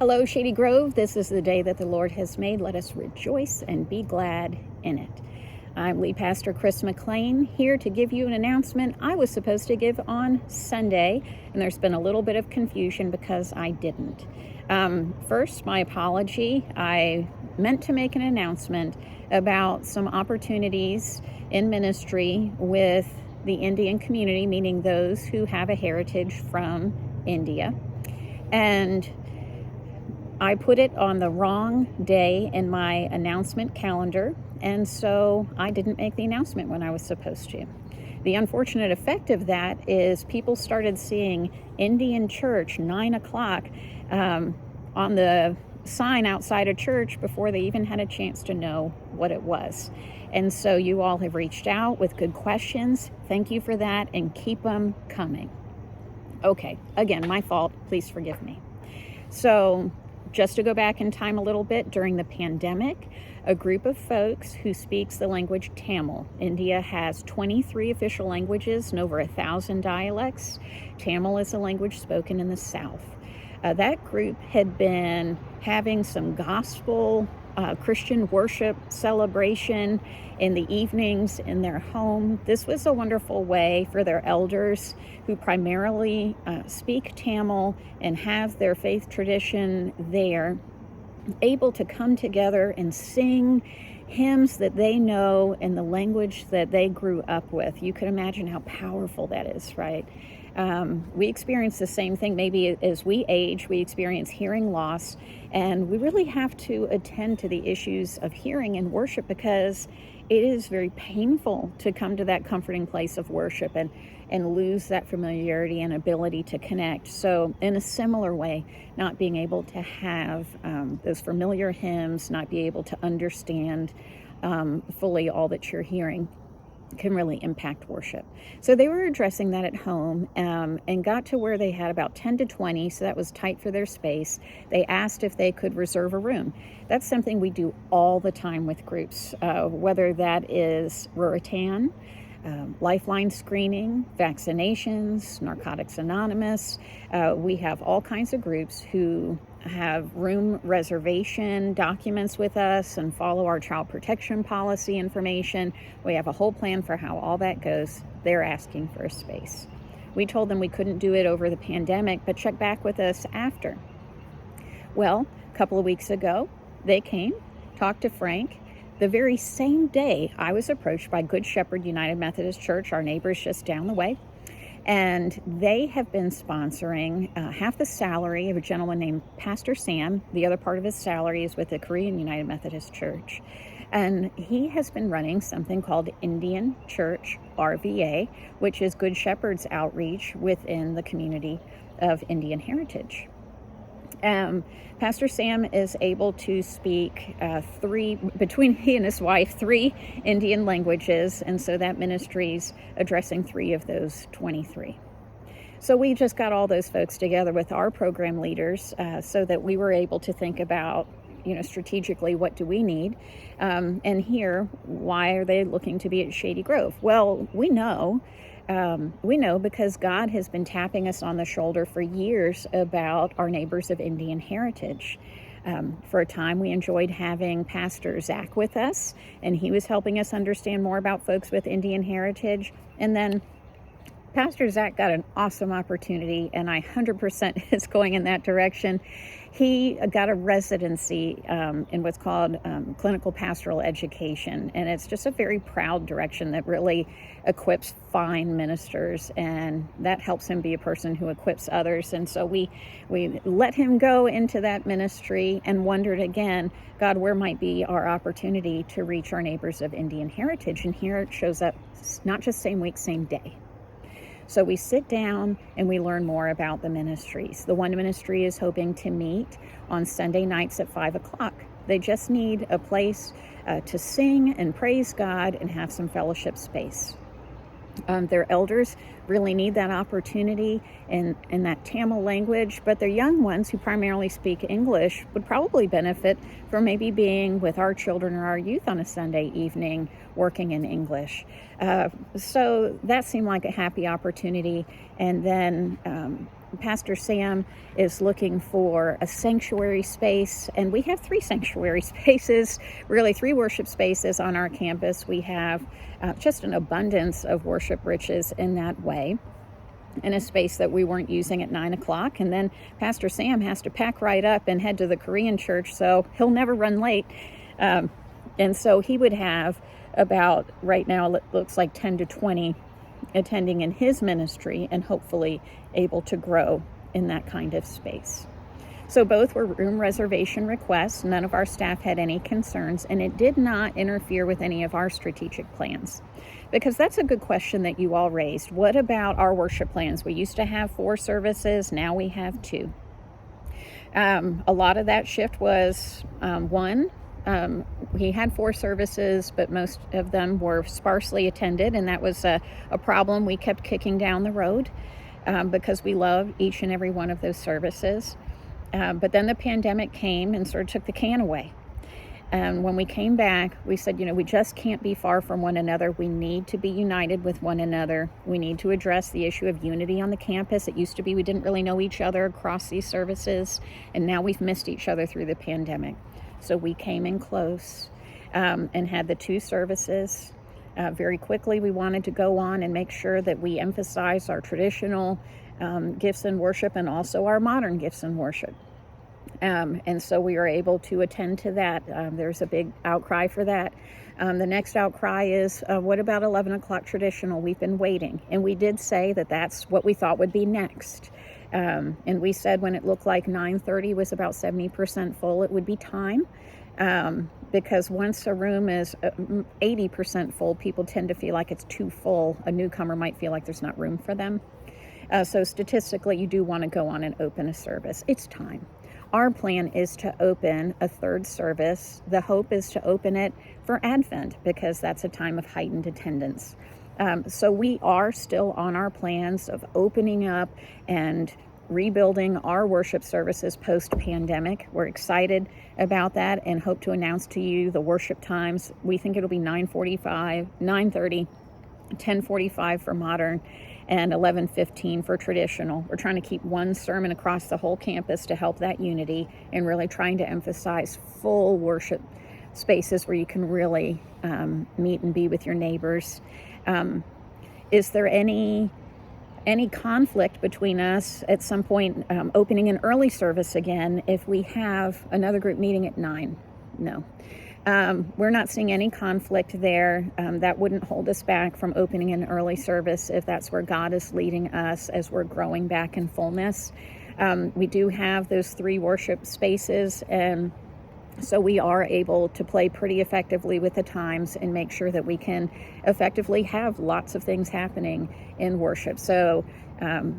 Hello, Shady Grove. This is the day that the Lord has made. Let us rejoice and be glad in it. I'm Lead Pastor Chris McLean, here to give you an announcement I was supposed to give on Sunday, and there's been a little bit of confusion because I didn't. First, my apology. I meant to make an announcement about some opportunities in ministry with the Indian community, meaning those who have a heritage from India. And I put it on the wrong day in my announcement calendar, and so I didn't make the announcement when I was supposed to. The unfortunate effect of that is people started seeing Indian church 9 o'clock on the sign outside a church before they even had a chance to know what it was. And so you all have reached out with good questions. Thank you for that, and keep them coming. Okay, again, my fault. Please forgive me. So, just to go back in time a little bit, during the pandemic, a group of folks who speaks the language Tamil. India has 23 official languages and over 1,000 dialects. Tamil is a language spoken in the South. That group had been having some gospel Christian worship celebration in the evenings in their home. This was a wonderful way for their elders, who primarily speak Tamil and have their faith tradition there, able to come together and sing hymns that they know in the language that they grew up with. You can imagine how powerful that is, right? We experience the same thing. Maybe as we age, we experience hearing loss, and we really have to attend to the issues of hearing in worship, because it is very painful to come to that comforting place of worship and lose that familiarity and ability to connect. So in a similar way, not being able to have those familiar hymns, not be able to understand fully all that you're hearing, can really impact worship. So they were addressing that at home and got to where they had about 10 to 20, so that was tight for their space. They asked if they could reserve a room. That's something we do all the time with groups, whether that is Ruritan, lifeline screening, vaccinations, Narcotics Anonymous. We have all kinds of groups who have room reservation documents with us and follow our child protection policy information. We have a whole plan for how all that goes. They're asking for a space. We told them we couldn't do it over the pandemic, but check back with us after. Well, a couple of weeks ago, they came, talked to Frank. The very same day, I was approached by Good Shepherd United Methodist Church, our neighbors just down the way, and they have been sponsoring half the salary of a gentleman named Pastor Sam. The other part of his salary is with the Korean United Methodist Church. And he has been running something called Indian Church RVA, which is Good Shepherd's outreach within the community of Indian heritage. Pastor Sam is able to speak between he and his wife, 3 Indian languages, and so that ministry's addressing 3 of those 23. So we just got all those folks together with our program leaders so that we were able to think about, strategically, what do we need, and hear why are they looking to be at Shady Grove. Well, we know because God has been tapping us on the shoulder for years about our neighbors of Indian heritage. For a time, we enjoyed having Pastor Zach with us, and he was helping us understand more about folks with Indian heritage. And then Pastor Zach got an awesome opportunity, and I 100% is going in that direction. He got a residency in what's called clinical pastoral education, and it's just a very proud direction that really equips fine ministers, and that helps him be a person who equips others. And so we let him go into that ministry and wondered again, God, where might be our opportunity to reach our neighbors of Indian heritage? And here it shows up, not just same week, same day. So we sit down and we learn more about the ministries. The one ministry is hoping to meet on Sunday nights at 5 o'clock. They just need a place to sing and praise God and have some fellowship space. Their elders really need that opportunity in that Tamil language, but their young ones who primarily speak English would probably benefit from maybe being with our children or our youth on a Sunday evening working in English. So that seemed like a happy opportunity. And then Pastor Sam is looking for a sanctuary space, and we have 3 sanctuary spaces, really 3 worship spaces on our campus. We have just an abundance of worship riches in that way, in a space that we weren't using at 9 o'clock. And then Pastor Sam has to pack right up and head to the Korean church, so he'll never run late. And so he would have about, right now it looks like 10 to 20 attending in his ministry, and hopefully able to grow in that kind of space. So both were room reservation requests. None of our staff had any concerns, and it did not interfere with any of our strategic plans. Because that's a good question that you all raised. What about our worship plans? We used to have 4 services, now we have 2. A lot of that shift was, we had 4 services, but most of them were sparsely attended, and that was a problem we kept kicking down the road because we love each and every one of those services. But then the pandemic came and sort of took the can away. And when we came back, we said, we just can't be far from one another. We need to be united with one another. We need to address the issue of unity on the campus. It used to be we didn't really know each other across these services, and now we've missed each other through the pandemic. So we came in close and had the 2 services. Very quickly, we wanted to go on and make sure that we emphasize our traditional gifts in worship and also our modern gifts in worship. And so we were able to attend to that. There's a big outcry for that. The next outcry is, what about 11 o'clock traditional? We've been waiting. And we did say that that's what we thought would be next. And we said when it looked like 9:30 was about 70% full, it would be time. Because once a room is 80% full, people tend to feel like it's too full. A newcomer might feel like there's not room for them. So statistically, you do want to go on and open a service. It's time. Our plan is to open a 3rd service. The hope is to open it for Advent because that's a time of heightened attendance. So we are still on our plans of opening up and rebuilding our worship services post-pandemic. We're excited about that and hope to announce to you the worship times. We think it'll be 9:45, 9:30, 10:45 for modern, and 11:15 for traditional. We're trying to keep one sermon across the whole campus to help that unity, and really trying to emphasize full worship spaces where you can really meet and be with your neighbors. Is there any conflict between us at some point opening an early service again if we have another group meeting at 9? No. We're not seeing any conflict there. That wouldn't hold us back from opening an early service if that's where God is leading us as we're growing back in fullness. We do have those 3 worship spaces, and so we are able to play pretty effectively with the times and make sure that we can effectively have lots of things happening in worship. So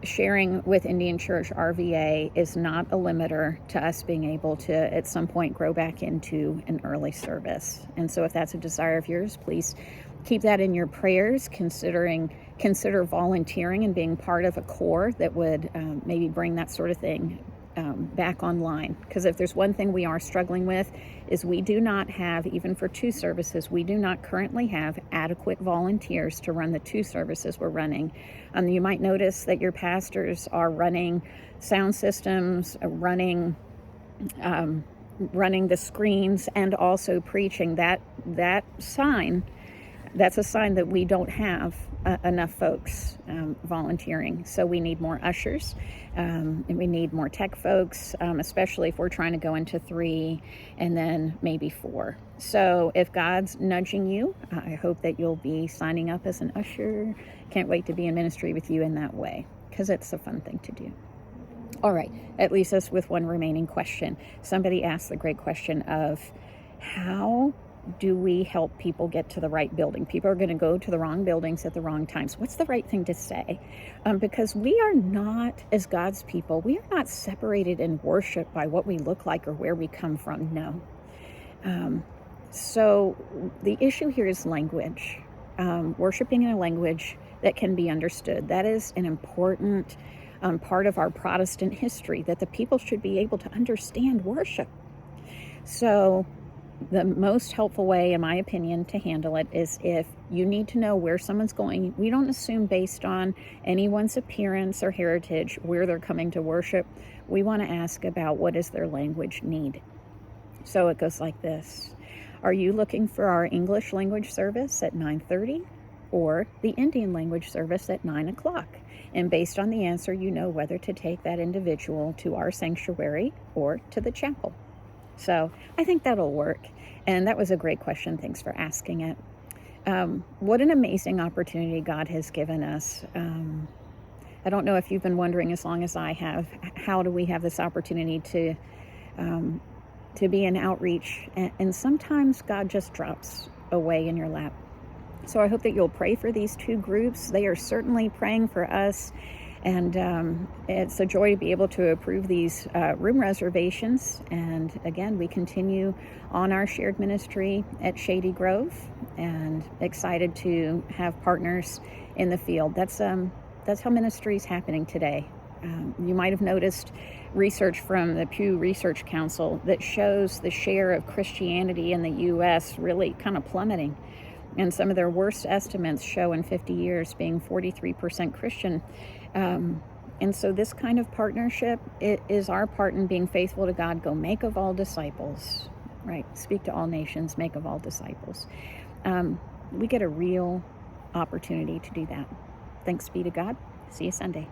sharing with Indian Church RVA is not a limiter to us being able to at some point grow back into an early service. And so if that's a desire of yours, please keep that in your prayers, consider volunteering and being part of a core that would maybe bring that sort of thing back online. Because if there's one thing we are struggling with is we do not have, even for 2 services, we do not currently have adequate volunteers to run the 2 services we're running. You might notice that your pastors are running sound systems, running the screens, and also preaching. That's a sign that we don't have enough folks volunteering. So we need more ushers, and we need more tech folks, especially if we're trying to go into 3 and then maybe 4. So if God's nudging you, I hope that you'll be signing up as an usher. Can't wait to be in ministry with you in that way, because it's a fun thing to do. All right, that leaves us with one remaining question. Somebody asked the great question of how do we help people get to the right building? People are going to go to the wrong buildings at the wrong times. What's the right thing to say? Because we are not, as God's people, we are not separated in worship by what we look like or where we come from. No. So the issue here is language. Worshiping in a language that can be understood. That is an important part of our Protestant history, that the people should be able to understand worship. So the most helpful way, in my opinion, to handle it is if you need to know where someone's going. We don't assume based on anyone's appearance or heritage where they're coming to worship. We want to ask about what is their language need. So it goes like this. Are you looking for our English language service at 9:30 or the Indian language service at 9 o'clock? And based on the answer, you know whether to take that individual to our sanctuary or to the chapel. So I think that'll work. And that was a great question. Thanks for asking it. What an amazing opportunity God has given us. I don't know if you've been wondering as long as I have, how do we have this opportunity to be in outreach? And sometimes God just drops away in your lap. So I hope that you'll pray for these two groups. They are certainly praying for us. And it's a joy to be able to approve these room reservations. And again, we continue on our shared ministry at Shady Grove, and excited to have partners in the field. That's how ministry is happening today. You might have noticed research from the Pew Research Council that shows the share of Christianity in the U.S. really kind of plummeting. And some of their worst estimates show in 50 years being 43% Christian. And so this kind of partnership, it is our part in being faithful to God. Go make of all disciples, right? Speak to all nations, make of all disciples. We get a real opportunity to do that. Thanks be to God. See you Sunday.